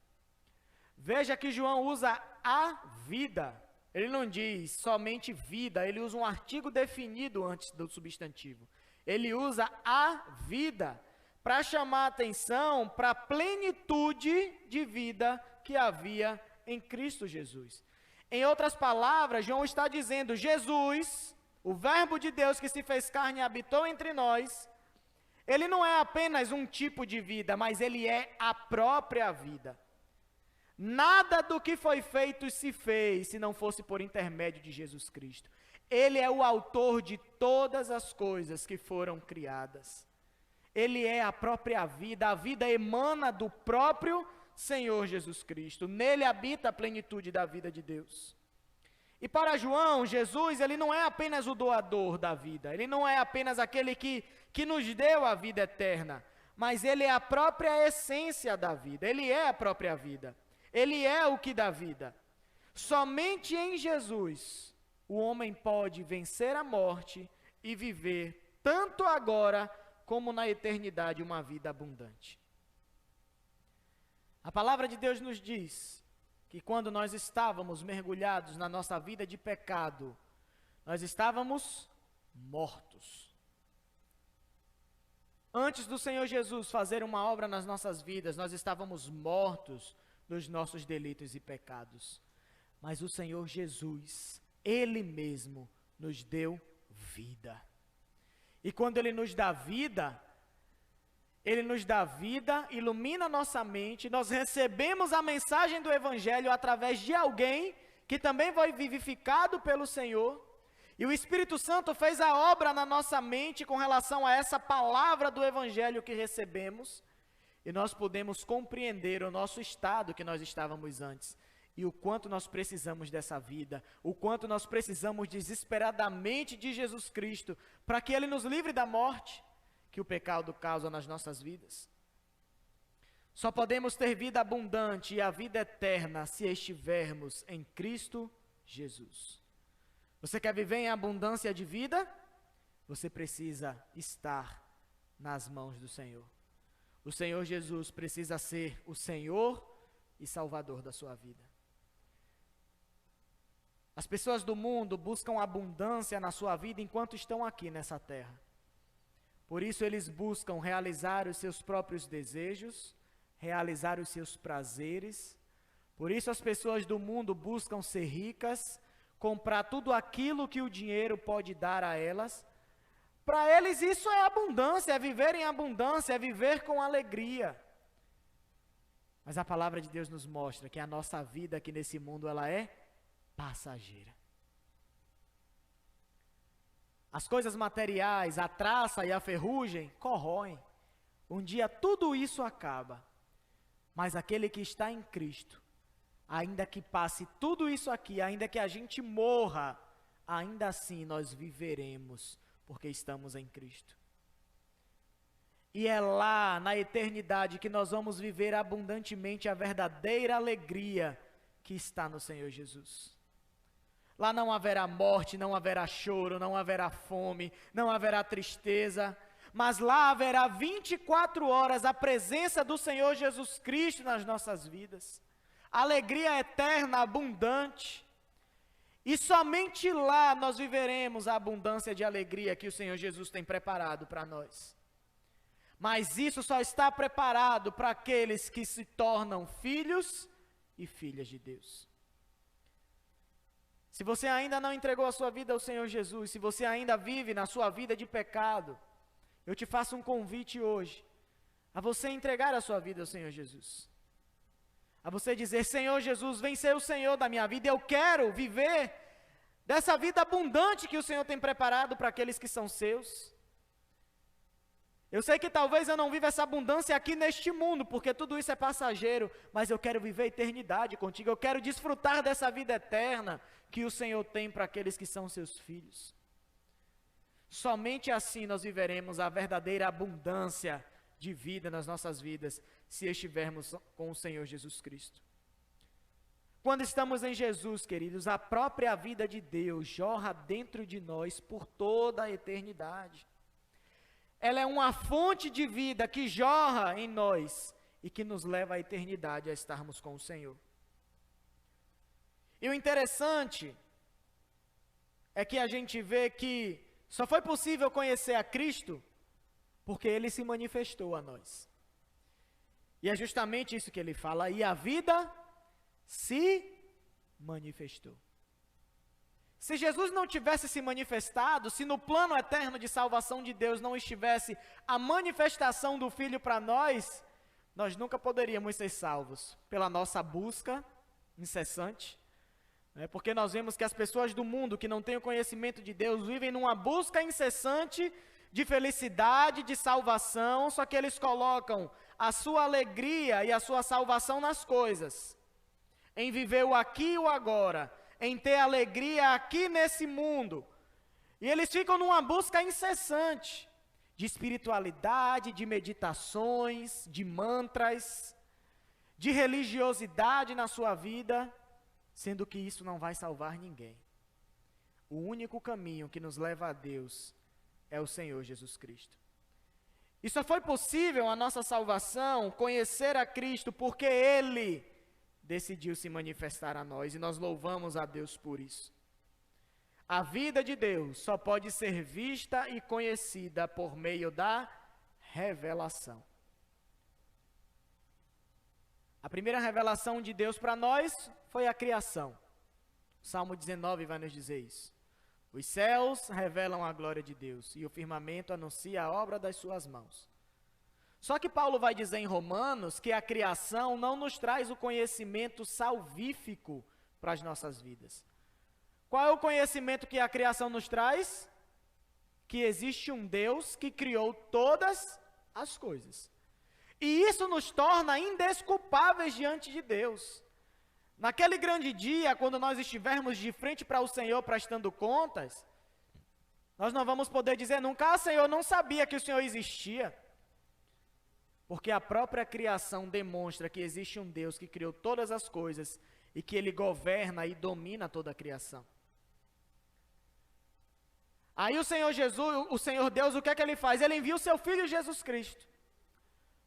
Veja que João usa a vida, ele não diz somente vida, ele usa um artigo definido antes do substantivo. Ele usa a vida, para chamar a atenção para a plenitude de vida que havia em Cristo Jesus. Em outras palavras, João está dizendo, Jesus, o verbo de Deus que se fez carne e habitou entre nós, ele não é apenas um tipo de vida, mas ele é a própria vida. Nada do que foi feito se fez se não fosse por intermédio de Jesus Cristo. Ele é o autor de todas as coisas que foram criadas. Ele é a própria vida, a vida emana do próprio Senhor Jesus Cristo. Nele habita a plenitude da vida de Deus. E para João, Jesus, ele não é apenas o doador da vida, ele não é apenas aquele que nos deu a vida eterna, mas ele é a própria essência da vida, ele é a própria vida, ele é o que dá vida. Somente em Jesus, o homem pode vencer a morte e viver, tanto agora como na eternidade, uma vida abundante. A palavra de Deus nos diz que quando nós estávamos mergulhados na nossa vida de pecado, nós estávamos mortos. Antes do Senhor Jesus fazer uma obra nas nossas vidas, nós estávamos mortos nos nossos delitos e pecados. Mas o Senhor Jesus, Ele mesmo, nos deu vida. E quando Ele nos dá vida, Ele nos dá vida, ilumina nossa mente, nós recebemos a mensagem do Evangelho através de alguém que também foi vivificado pelo Senhor, e o Espírito Santo fez a obra na nossa mente com relação a essa palavra do Evangelho que recebemos, e nós podemos compreender o nosso estado que nós estávamos antes, e o quanto nós precisamos dessa vida, o quanto nós precisamos desesperadamente de Jesus Cristo, para que Ele nos livre da morte que o pecado causa nas nossas vidas. Só podemos ter vida abundante e a vida eterna se estivermos em Cristo Jesus. Você quer viver em abundância de vida? Você precisa estar nas mãos do Senhor. O Senhor Jesus precisa ser o Senhor e Salvador da sua vida. As pessoas do mundo buscam abundância na sua vida enquanto estão aqui nessa terra. Por isso eles buscam realizar os seus próprios desejos, realizar os seus prazeres. Por isso as pessoas do mundo buscam ser ricas, comprar tudo aquilo que o dinheiro pode dar a elas. Para eles isso é abundância, é viver em abundância, é viver com alegria. Mas a palavra de Deus nos mostra que a nossa vida aqui nesse mundo ela é passageira. As coisas materiais, a traça e a ferrugem corroem. Um dia tudo isso acaba. Mas aquele que está em Cristo, ainda que passe tudo isso aqui, ainda que a gente morra, ainda assim nós viveremos, porque estamos em Cristo. E é lá, na eternidade, que nós vamos viver abundantemente a verdadeira alegria que está no Senhor Jesus. Lá não haverá morte, não haverá choro, não haverá fome, não haverá tristeza, mas lá haverá 24 horas a presença do Senhor Jesus Cristo nas nossas vidas. Alegria eterna, abundante. E somente lá nós viveremos a abundância de alegria que o Senhor Jesus tem preparado para nós. Mas isso só está preparado para aqueles que se tornam filhos e filhas de Deus. Se você ainda não entregou a sua vida ao Senhor Jesus, se você ainda vive na sua vida de pecado, eu te faço um convite hoje, a você entregar a sua vida ao Senhor Jesus. A você dizer, Senhor Jesus, vem ser o Senhor da minha vida, eu quero viver dessa vida abundante que o Senhor tem preparado para aqueles que são seus. Eu sei que talvez eu não viva essa abundância aqui neste mundo, porque tudo isso é passageiro, mas eu quero viver a eternidade contigo, eu quero desfrutar dessa vida eterna que o Senhor tem para aqueles que são seus filhos. Somente assim nós viveremos a verdadeira abundância de vida nas nossas vidas, se estivermos com o Senhor Jesus Cristo. Quando estamos em Jesus, queridos, a própria vida de Deus jorra dentro de nós por toda a eternidade. Ela é uma fonte de vida que jorra em nós e que nos leva à eternidade a estarmos com o Senhor. E o interessante é que a gente vê que só foi possível conhecer a Cristo porque Ele se manifestou a nós. E é justamente isso que Ele fala, e a vida se manifestou. Se Jesus não tivesse se manifestado, se no plano eterno de salvação de Deus não estivesse a manifestação do Filho para nós, nós nunca poderíamos ser salvos pela nossa busca incessante, porque nós vemos que as pessoas do mundo que não têm o conhecimento de Deus vivem numa busca incessante de felicidade, de salvação, só que eles colocam a sua alegria e a sua salvação nas coisas, em viver o aqui e o agora, em ter alegria aqui nesse mundo. E eles ficam numa busca incessante de espiritualidade, de meditações, de mantras, de religiosidade na sua vida, sendo que isso não vai salvar ninguém. O único caminho que nos leva a Deus é o Senhor Jesus Cristo. E só foi possível a nossa salvação, conhecer a Cristo, porque Ele decidiu se manifestar a nós, e nós louvamos a Deus por isso. A vida de Deus só pode ser vista e conhecida por meio da revelação. A primeira revelação de Deus para nós foi a criação. O Salmo 19 vai nos dizer isso. Os céus revelam a glória de Deus, e o firmamento anuncia a obra das suas mãos. Só que Paulo vai dizer em Romanos que a criação não nos traz o conhecimento salvífico para as nossas vidas. Qual é o conhecimento que a criação nos traz? Que existe um Deus que criou todas as coisas. E isso nos torna indesculpáveis diante de Deus. Naquele grande dia, quando nós estivermos de frente para o Senhor prestando contas, nós não vamos poder dizer nunca: Senhor, não sabia que o Senhor existia. Porque a própria criação demonstra que existe um Deus que criou todas as coisas e que Ele governa e domina toda a criação. Aí o Senhor Jesus, o Senhor Deus, o que é que Ele faz? Ele envia o Seu Filho Jesus Cristo,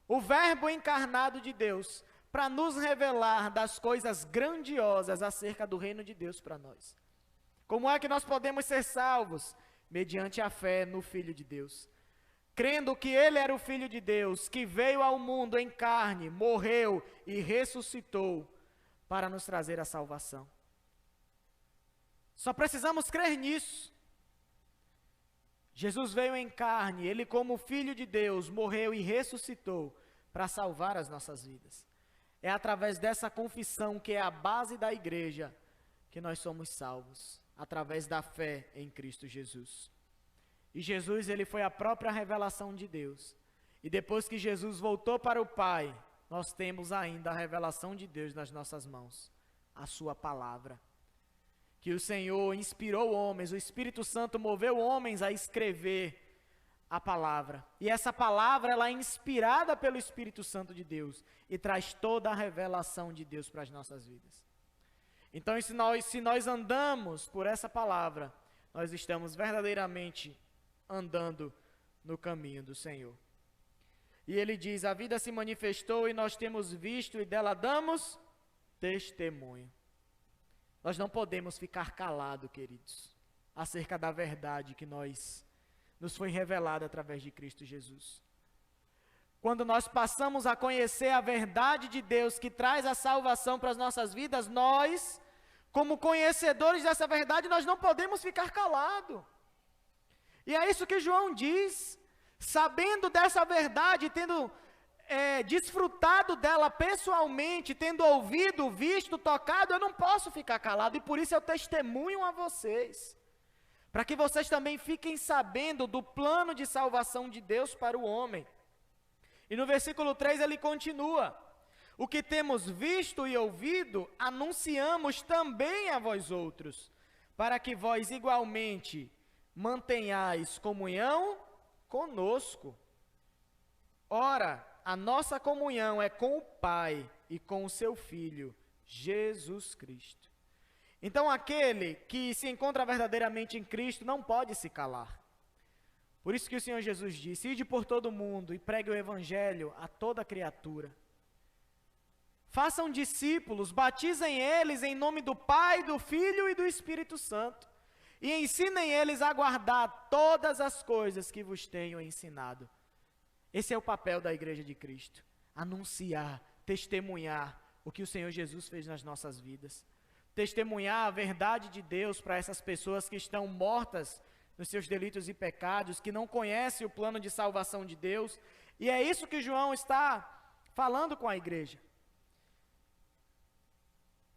o Verbo encarnado de Deus, para nos revelar das coisas grandiosas acerca do reino de Deus para nós. Como é que nós podemos ser salvos? Mediante a fé no Filho de Deus. Crendo que Ele era o Filho de Deus, que veio ao mundo em carne, morreu e ressuscitou para nos trazer a salvação. Só precisamos crer nisso. Jesus veio em carne, Ele como Filho de Deus, morreu e ressuscitou para salvar as nossas vidas. É através dessa confissão, que é a base da igreja, que nós somos salvos, através da fé em Cristo Jesus. E Jesus, Ele foi a própria revelação de Deus. E depois que Jesus voltou para o Pai, nós temos ainda a revelação de Deus nas nossas mãos, a sua palavra. Que o Senhor inspirou homens, o Espírito Santo moveu homens a escrever a palavra. E essa palavra, ela é inspirada pelo Espírito Santo de Deus e traz toda a revelação de Deus para as nossas vidas. Então, se nós andamos por essa palavra, nós estamos verdadeiramente andando no caminho do Senhor. E ele diz: a vida se manifestou e nós temos visto e dela damos testemunho. Nós não podemos ficar calados, queridos, acerca da verdade que nos foi revelada através de Cristo Jesus. Quando nós passamos a conhecer a verdade de Deus que traz a salvação para as nossas vidas, nós, como conhecedores dessa verdade, nós não podemos ficar calados. E é isso que João diz: sabendo dessa verdade, tendo desfrutado dela pessoalmente, tendo ouvido, visto, tocado, eu não posso ficar calado, e por isso eu testemunho a vocês, para que vocês também fiquem sabendo do plano de salvação de Deus para o homem. E no versículo 3 ele continua: o que temos visto e ouvido, anunciamos também a vós outros, para que vós igualmente mantenhais comunhão conosco. Ora, a nossa comunhão é com o Pai e com o seu Filho, Jesus Cristo. Então, aquele que se encontra verdadeiramente em Cristo não pode se calar. Por isso que o Senhor Jesus disse: ide por todo o mundo e pregue o Evangelho a toda criatura. Façam discípulos, batizem eles em nome do Pai, do Filho e do Espírito Santo, e ensinem eles a guardar todas as coisas que vos tenho ensinado. Esse é o papel da Igreja de Cristo: anunciar, testemunhar o que o Senhor Jesus fez nas nossas vidas. Testemunhar a verdade de Deus para essas pessoas que estão mortas nos seus delitos e pecados, que não conhecem o plano de salvação de Deus. E é isso que João está falando com a igreja.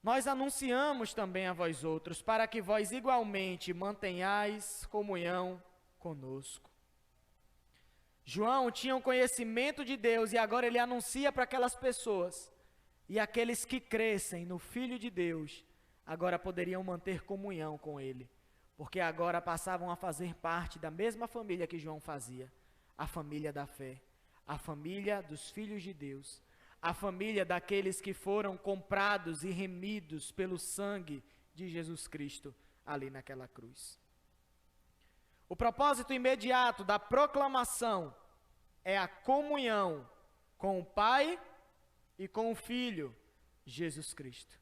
Nós anunciamos também a vós outros, para que vós igualmente mantenhais comunhão conosco. João tinha um conhecimento de Deus e agora ele anuncia para aquelas pessoas. E aqueles que crescem no Filho de Deus, agora poderiam manter comunhão com Ele, porque agora passavam a fazer parte da mesma família que João fazia, a família da fé, a família dos filhos de Deus, a família daqueles que foram comprados e remidos pelo sangue de Jesus Cristo ali naquela cruz. O propósito imediato da proclamação é a comunhão com o Pai e com o Filho, Jesus Cristo.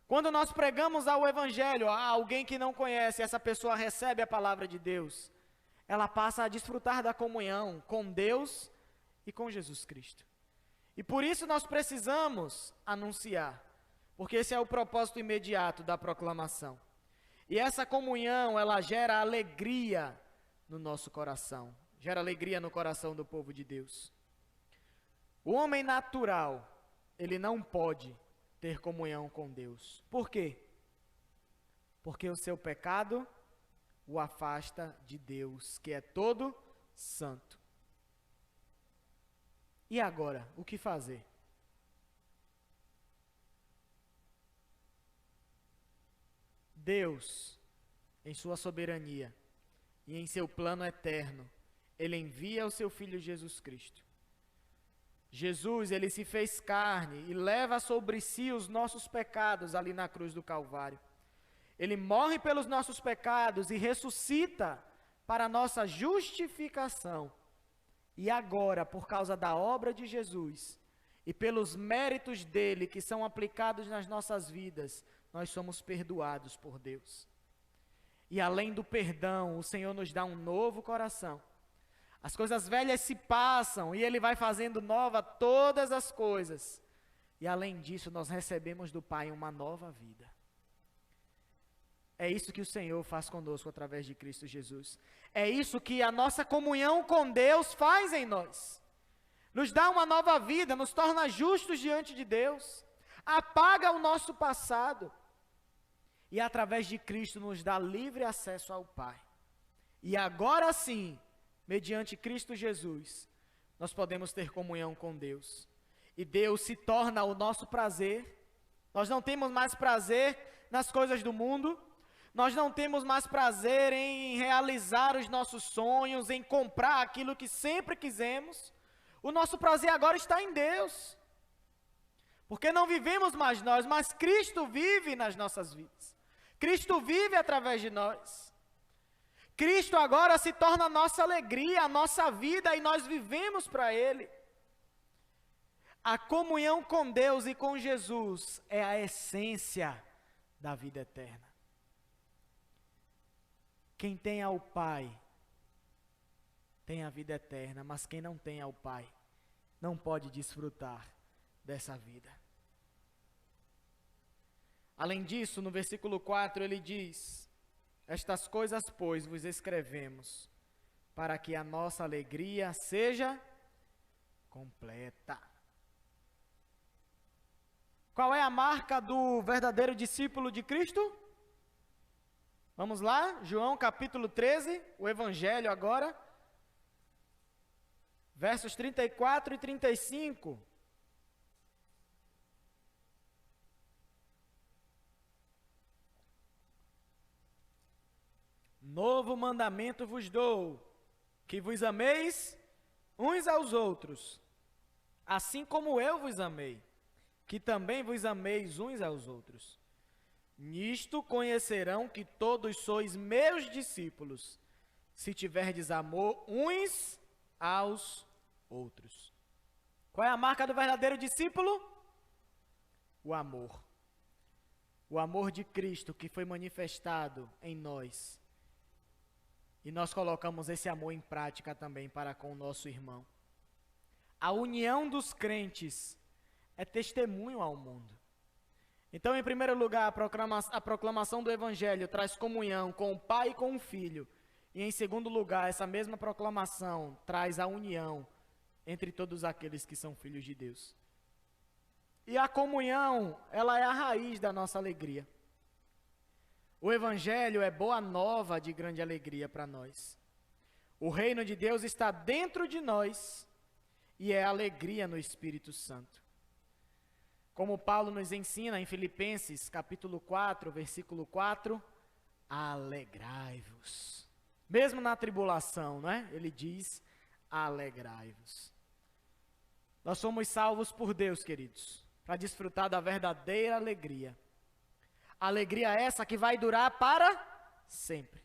Quando nós pregamos ao Evangelho a alguém que não conhece, essa pessoa recebe a palavra de Deus, ela passa a desfrutar da comunhão com Deus e com Jesus Cristo. E por isso nós precisamos anunciar, porque esse é o propósito imediato da proclamação. E essa comunhão, ela gera alegria no nosso coração, gera alegria no coração do povo de Deus. O homem natural, ele não pode ter comunhão com Deus. Por quê? Porque o seu pecado o afasta de Deus, que é todo santo. E agora, o que fazer? Deus, em sua soberania e em seu plano eterno, ele envia o seu Filho Jesus Cristo. Jesus, ele se fez carne e leva sobre si os nossos pecados ali na cruz do Calvário. Ele morre pelos nossos pecados e ressuscita para a nossa justificação. E agora, por causa da obra de Jesus e pelos méritos dele que são aplicados nas nossas vidas, nós somos perdoados por Deus. E além do perdão, o Senhor nos dá um novo coração. As coisas velhas se passam e ele vai fazendo nova todas as coisas. E além disso, nós recebemos do Pai uma nova vida. É isso que o Senhor faz conosco através de Cristo Jesus. É isso que a nossa comunhão com Deus faz em nós. Nos dá uma nova vida, nos torna justos diante de Deus, apaga o nosso passado e através de Cristo nos dá livre acesso ao Pai. E agora sim, mediante Cristo Jesus, nós podemos ter comunhão com Deus. E Deus se torna o nosso prazer. Nós não temos mais prazer nas coisas do mundo. Nós não temos mais prazer em realizar os nossos sonhos, em comprar aquilo que sempre quisemos. O nosso prazer agora está em Deus. Porque não vivemos mais nós, mas Cristo vive nas nossas vidas. Cristo vive através de nós. Cristo agora se torna a nossa alegria, a nossa vida, e nós vivemos para Ele. A comunhão com Deus e com Jesus é a essência da vida eterna. Quem tem ao Pai tem a vida eterna, mas quem não tem ao Pai não pode desfrutar dessa vida. Além disso, no versículo 4 ele diz: estas coisas, pois, vos escrevemos, para que a nossa alegria seja completa. Qual é a marca do verdadeiro discípulo de Cristo? Vamos lá, João capítulo 13, o Evangelho agora, versos 34 e 35. Novo mandamento vos dou, que vos ameis uns aos outros, assim como eu vos amei, que também vos ameis uns aos outros. Nisto conhecerão que todos sois meus discípulos, se tiverdes amor uns aos outros. Qual é a marca do verdadeiro discípulo? O amor. O amor de Cristo que foi manifestado em nós. E nós colocamos esse amor em prática também para com o nosso irmão. A união dos crentes é testemunho ao mundo. Então, em primeiro lugar, a proclamação do Evangelho traz comunhão com o Pai e com o Filho. E em segundo lugar, essa mesma proclamação traz a união entre todos aqueles que são filhos de Deus. E a comunhão, ela é a raiz da nossa alegria. O Evangelho é boa nova de grande alegria para nós. O reino de Deus está dentro de nós e é alegria no Espírito Santo. Como Paulo nos ensina em Filipenses, capítulo 4, versículo 4, alegrai-vos. Mesmo na tribulação, não é? Ele diz, alegrai-vos. Nós somos salvos por Deus, queridos, para desfrutar da verdadeira alegria. Alegria essa que vai durar para sempre.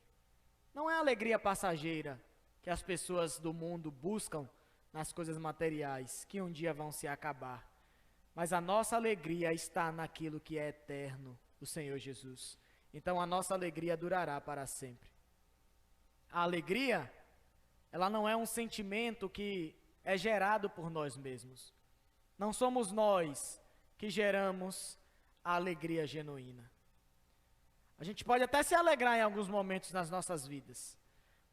Não é alegria passageira que as pessoas do mundo buscam nas coisas materiais, que um dia vão se acabar. Mas a nossa alegria está naquilo que é eterno, o Senhor Jesus. Então a nossa alegria durará para sempre. A alegria, ela não é um sentimento que é gerado por nós mesmos. Não somos nós que geramos a alegria genuína. A gente pode até se alegrar em alguns momentos nas nossas vidas,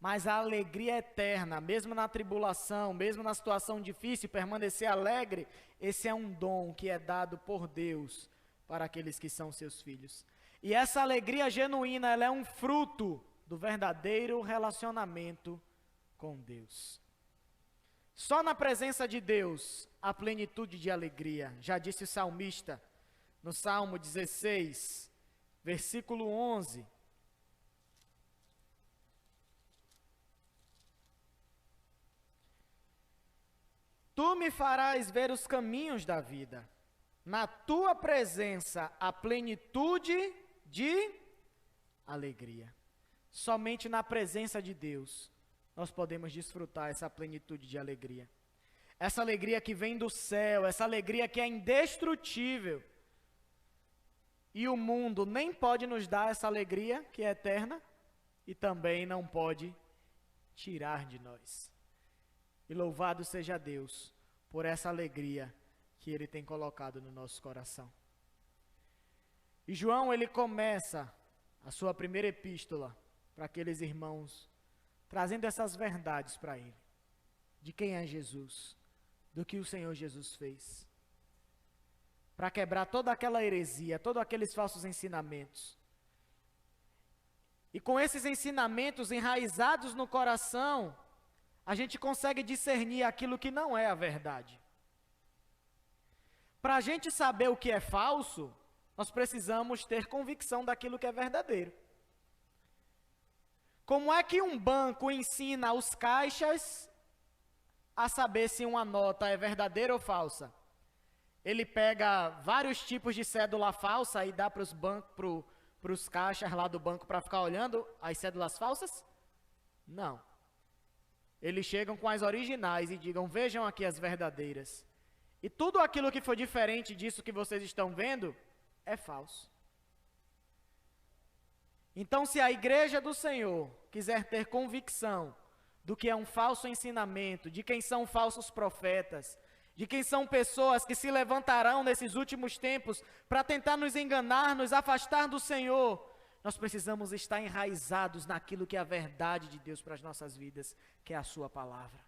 mas a alegria eterna, mesmo na tribulação, mesmo na situação difícil, permanecer alegre, esse é um dom que é dado por Deus para aqueles que são seus filhos. E essa alegria genuína, ela é um fruto do verdadeiro relacionamento com Deus. Só na presença de Deus há plenitude de alegria. Já disse o salmista no Salmo 16, versículo 11. Tu me farás ver os caminhos da vida. Na tua presença há plenitude de alegria. Somente na presença de Deus nós podemos desfrutar essa plenitude de alegria. Essa alegria que vem do céu, essa alegria que é indestrutível. E o mundo nem pode nos dar essa alegria que é eterna e também não pode tirar de nós. E louvado seja Deus por essa alegria que Ele tem colocado no nosso coração. E João, ele começa a sua primeira epístola para aqueles irmãos, trazendo essas verdades para ele, de quem é Jesus, do que o Senhor Jesus fez, para quebrar toda aquela heresia, todos aqueles falsos ensinamentos. E com esses ensinamentos enraizados no coração, a gente consegue discernir aquilo que não é a verdade. Para a gente saber o que é falso, nós precisamos ter convicção daquilo que é verdadeiro. Como é que um banco ensina os caixas a saber se uma nota é verdadeira ou falsa? Ele pega vários tipos de cédula falsa e dá para os caixas lá do banco para ficar olhando as cédulas falsas? Não. Eles chegam com as originais e digam, vejam aqui as verdadeiras. E tudo aquilo que for diferente disso que vocês estão vendo, é falso. Então, se a igreja do Senhor quiser ter convicção do que é um falso ensinamento, de quem são falsos profetas, de quem são pessoas que se levantarão nesses últimos tempos para tentar nos enganar, nos afastar do Senhor, nós precisamos estar enraizados naquilo que é a verdade de Deus para as nossas vidas, que é a sua palavra.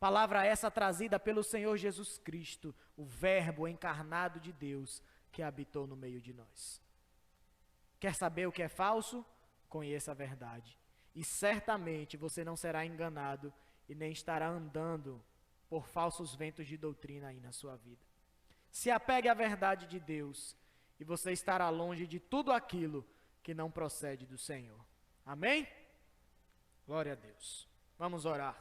Palavra essa trazida pelo Senhor Jesus Cristo, o Verbo encarnado de Deus que habitou no meio de nós. Quer saber o que é falso? Conheça a verdade. E certamente você não será enganado e nem estará andando por falsos ventos de doutrina aí na sua vida. Se apegue à verdade de Deus e você estará longe de tudo aquilo que não procede do Senhor. Amém? Glória a Deus. Vamos orar.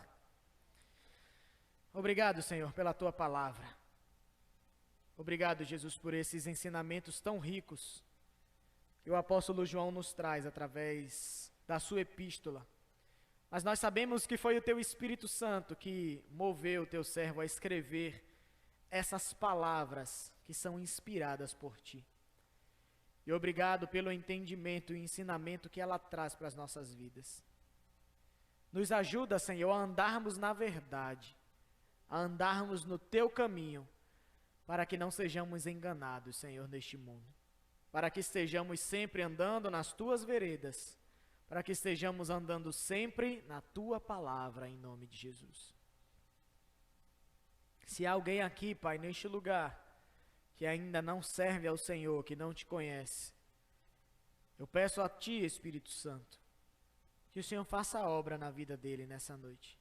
Obrigado, Senhor, pela Tua palavra. Obrigado, Jesus, por esses ensinamentos tão ricos que o apóstolo João nos traz através da sua epístola. Mas nós sabemos que foi o Teu Espírito Santo que moveu o Teu servo a escrever essas palavras que são inspiradas por Ti. E obrigado pelo entendimento e ensinamento que ela traz para as nossas vidas. Nos ajuda, Senhor, a andarmos na verdade, a andarmos no Teu caminho, para que não sejamos enganados, Senhor, neste mundo. Para que estejamos sempre andando nas Tuas veredas, para que estejamos andando sempre na Tua palavra, em nome de Jesus. Se há alguém aqui, Pai, neste lugar, que ainda não serve ao Senhor, que não Te conhece, eu peço a Ti, Espírito Santo, que o Senhor faça a obra na vida dele nessa noite.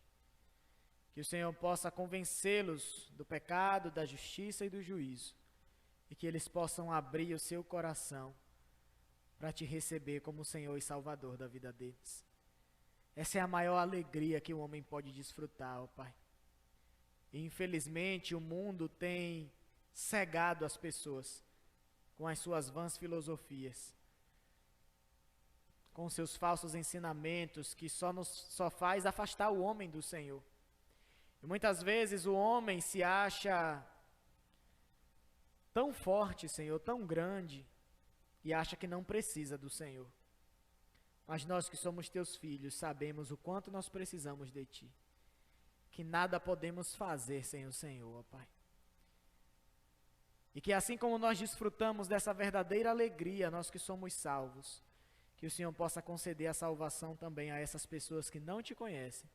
Que o Senhor possa convencê-los do pecado, da justiça e do juízo. E que eles possam abrir o seu coração para Te receber como Senhor e Salvador da vida deles. Essa é a maior alegria que o homem pode desfrutar, ó Pai. E infelizmente o mundo tem cegado as pessoas com as suas vãs filosofias, com seus falsos ensinamentos que só faz afastar o homem do Senhor. E muitas vezes o homem se acha tão forte, Senhor, tão grande, e acha que não precisa do Senhor. Mas nós que somos Teus filhos sabemos o quanto nós precisamos de Ti. Que nada podemos fazer sem o Senhor, ó Pai. E que assim como nós desfrutamos dessa verdadeira alegria, nós que somos salvos, que o Senhor possa conceder a salvação também a essas pessoas que não te conhecem,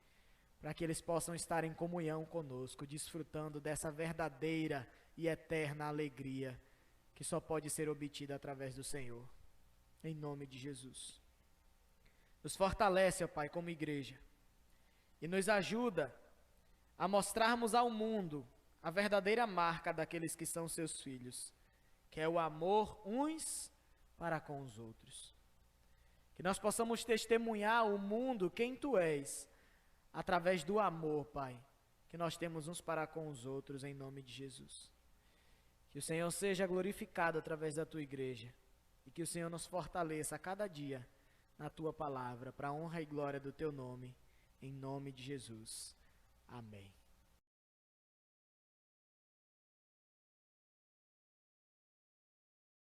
para que eles possam estar em comunhão conosco, desfrutando dessa verdadeira e eterna alegria que só pode ser obtida através do Senhor. Em nome de Jesus. Nos fortalece, ó Pai, como igreja, e nos ajuda a mostrarmos ao mundo a verdadeira marca daqueles que são seus filhos, que é o amor uns para com os outros. Que nós possamos testemunhar ao mundo quem Tu és, através do amor, Pai, que nós temos uns para com os outros, em nome de Jesus. Que o Senhor seja glorificado através da Tua igreja, e que o Senhor nos fortaleça a cada dia na Tua palavra, para a honra e glória do Teu nome, em nome de Jesus. Amém.